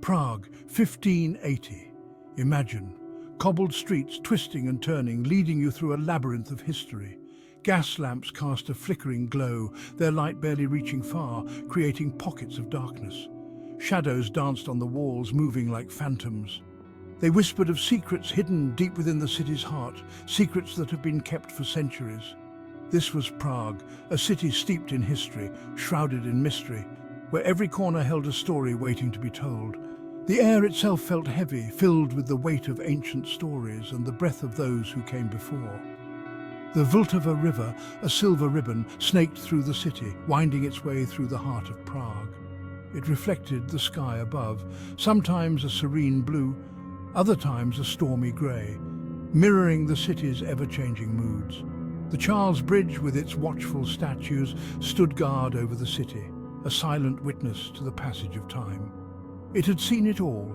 Prague, 1580. Imagine, cobbled streets twisting and turning, leading you through a labyrinth of history. Gas lamps cast a flickering glow, their light barely reaching far, creating pockets of darkness. Shadows danced on the walls, moving like phantoms. They whispered of secrets hidden deep within the city's heart, secrets that have been kept for centuries. This was Prague, a city steeped in history, shrouded in mystery, where every corner held a story waiting to be told. The air itself felt heavy, filled with the weight of ancient stories and the breath of those who came before. The Vltava River, a silver ribbon, snaked through the city, winding its way through the heart of Prague. It reflected the sky above, sometimes a serene blue, other times a stormy grey, mirroring the city's ever-changing moods. The Charles Bridge, with its watchful statues, stood guard over the city, a silent witness to the passage of time. It had seen it all,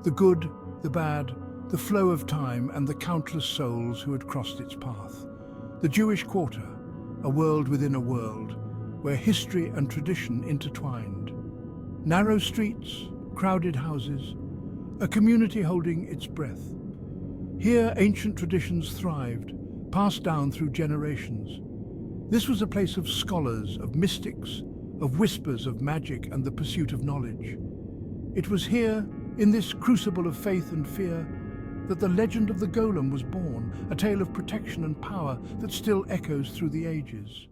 the good, the bad, the flow of time and the countless souls who had crossed its path. The Jewish Quarter, a world within a world, where history and tradition intertwined. Narrow streets, crowded houses, a community holding its breath. Here ancient traditions thrived, passed down through generations. This was a place of scholars, of mystics, of whispers of magic and the pursuit of knowledge. It was here, in this crucible of faith and fear, that the legend of the Golem was born, a tale of protection and power that still echoes through the ages.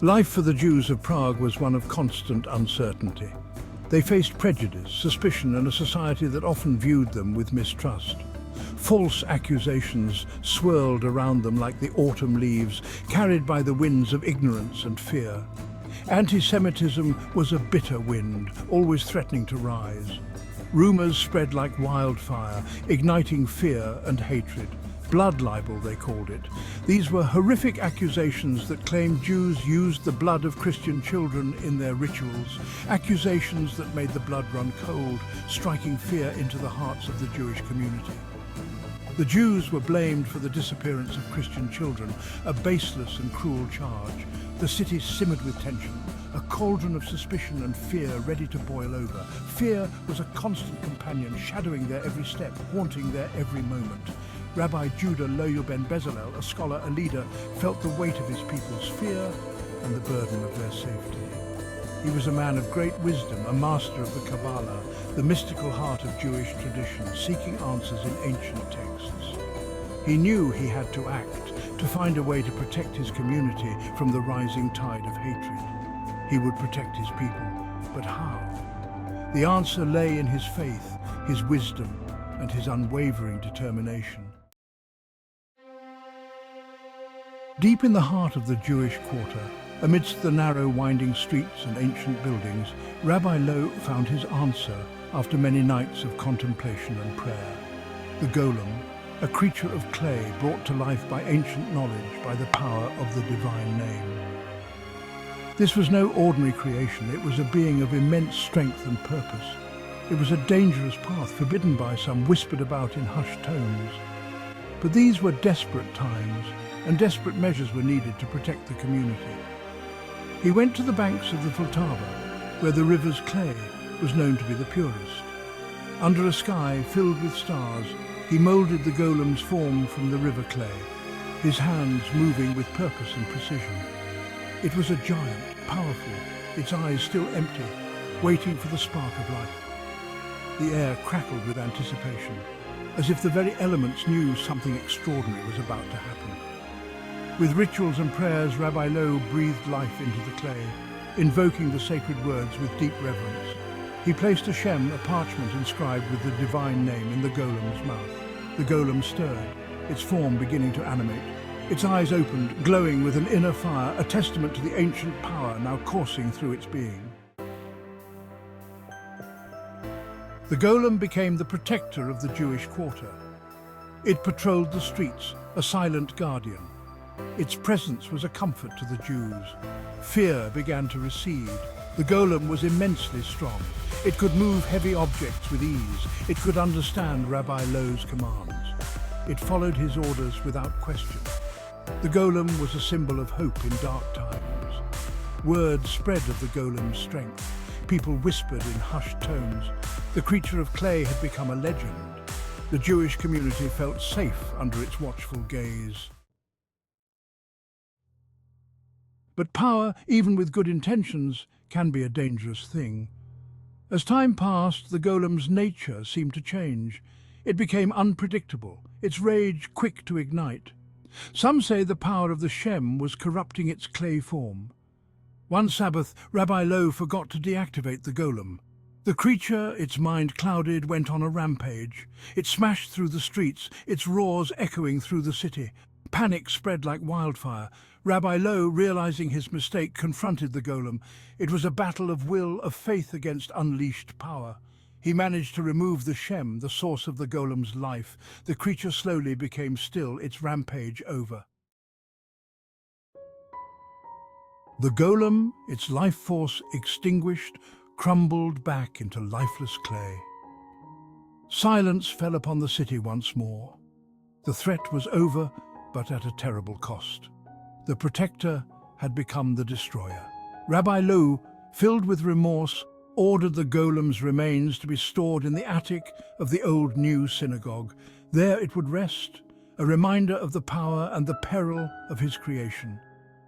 Life for the Jews of Prague was one of constant uncertainty. They faced prejudice, suspicion, and a society that often viewed them with mistrust. False accusations swirled around them like the autumn leaves, carried by the winds of ignorance and fear. Anti-Semitism was a bitter wind, always threatening to rise. Rumors spread like wildfire, igniting fear and hatred. Blood libel, they called it. These were horrific accusations that claimed Jews used the blood of Christian children in their rituals, accusations that made the blood run cold, striking fear into the hearts of the Jewish community. The Jews were blamed for the disappearance of Christian children, a baseless and cruel charge. The city simmered with tension, a cauldron of suspicion and fear ready to boil over. Fear was a constant companion, shadowing their every step, haunting their every moment. Rabbi Judah Loew ben Bezalel, a scholar, a leader, felt the weight of his people's fear and the burden of their safety. He was a man of great wisdom, a master of the Kabbalah, the mystical heart of Jewish tradition, seeking answers in ancient texts. He knew he had to act, to find a way to protect his community from the rising tide of hatred. He would protect his people, but how? The answer lay in his faith, his wisdom, and his unwavering determination. Deep in the heart of the Jewish Quarter, amidst the narrow winding streets and ancient buildings, Rabbi Loew found his answer after many nights of contemplation and prayer. The Golem, a creature of clay brought to life by ancient knowledge, by the power of the divine name. This was no ordinary creation, it was a being of immense strength and purpose. It was a dangerous path, forbidden by some, whispered about in hushed tones. But these were desperate times, and desperate measures were needed to protect the community. He went to the banks of the Vltava, where the river's clay was known to be the purest. Under a sky filled with stars, he moulded the Golem's form from the river clay, his hands moving with purpose and precision. It was a giant, powerful, its eyes still empty, waiting for the spark of life. The air crackled with anticipation, as if the very elements knew something extraordinary was about to happen. With rituals and prayers, Rabbi Loew breathed life into the clay, invoking the sacred words with deep reverence. He placed a shem, a parchment inscribed with the divine name, in the Golem's mouth. The Golem stirred, its form beginning to animate. Its eyes opened, glowing with an inner fire, a testament to the ancient power now coursing through its being. The Golem became the protector of the Jewish Quarter. It patrolled the streets, a silent guardian. Its presence was a comfort to the Jews. Fear began to recede. The Golem was immensely strong. It could move heavy objects with ease. It could understand Rabbi Loew's commands. It followed his orders without question. The Golem was a symbol of hope in dark times. Word spread of the Golem's strength. People whispered in hushed tones. The creature of clay had become a legend. The Jewish community felt safe under its watchful gaze. But power, even with good intentions, can be a dangerous thing. As time passed, the golem's nature seemed to change. It became unpredictable, its rage quick to ignite. Some say the power of the Shem was corrupting its clay form. One Sabbath, Rabbi Lowe forgot to deactivate the golem. The creature, its mind clouded, went on a rampage. It smashed through the streets, its roars echoing through the city. Panic spread like wildfire. Rabbi Lowe, realizing his mistake, confronted the golem. It was a battle of will, of faith against unleashed power. He managed to remove the Shem, the source of the golem's life. The creature slowly became still, its rampage over. The golem, its life force extinguished, crumbled back into lifeless clay. Silence fell upon the city once more. The threat was over, but at a terrible cost. The protector had become the destroyer. Rabbi Lowe, filled with remorse, ordered the golem's remains to be stored in the attic of the old new synagogue. There it would rest, a reminder of the power and the peril of his creation.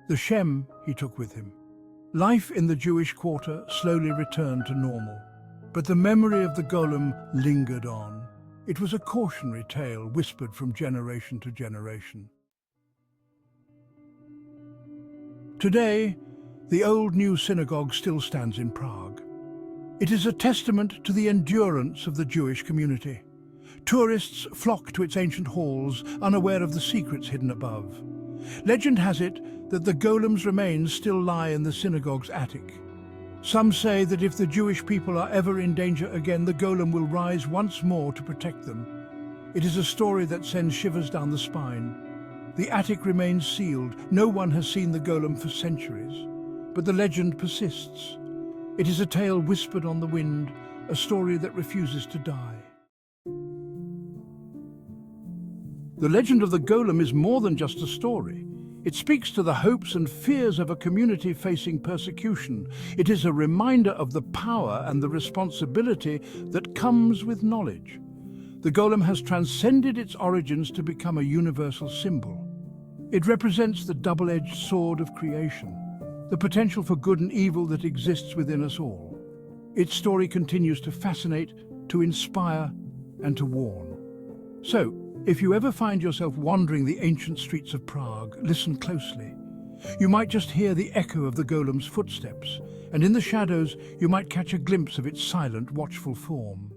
The Shem he took with him. Life in the Jewish quarter slowly returned to normal, but the memory of the golem lingered on. It was a cautionary tale whispered from generation to generation. Today, the old new synagogue still stands in Prague. It is a testament to the endurance of the Jewish community. Tourists flock to its ancient halls, unaware of the secrets hidden above. Legend has it that the golem's remains still lie in the synagogue's attic. Some say that if the Jewish people are ever in danger again, the golem will rise once more to protect them. It is a story that sends shivers down the spine. The attic remains sealed. No one has seen the golem for centuries. But the legend persists. It is a tale whispered on the wind, a story that refuses to die. The legend of the golem is more than just a story. It speaks to the hopes and fears of a community facing persecution. It is a reminder of the power and the responsibility that comes with knowledge. The golem has transcended its origins to become a universal symbol. It represents the double-edged sword of creation, the potential for good and evil that exists within us all. Its story continues to fascinate, to inspire, and to warn. So, if you ever find yourself wandering the ancient streets of Prague, listen closely. You might just hear the echo of the golem's footsteps, and in the shadows you might catch a glimpse of its silent, watchful form.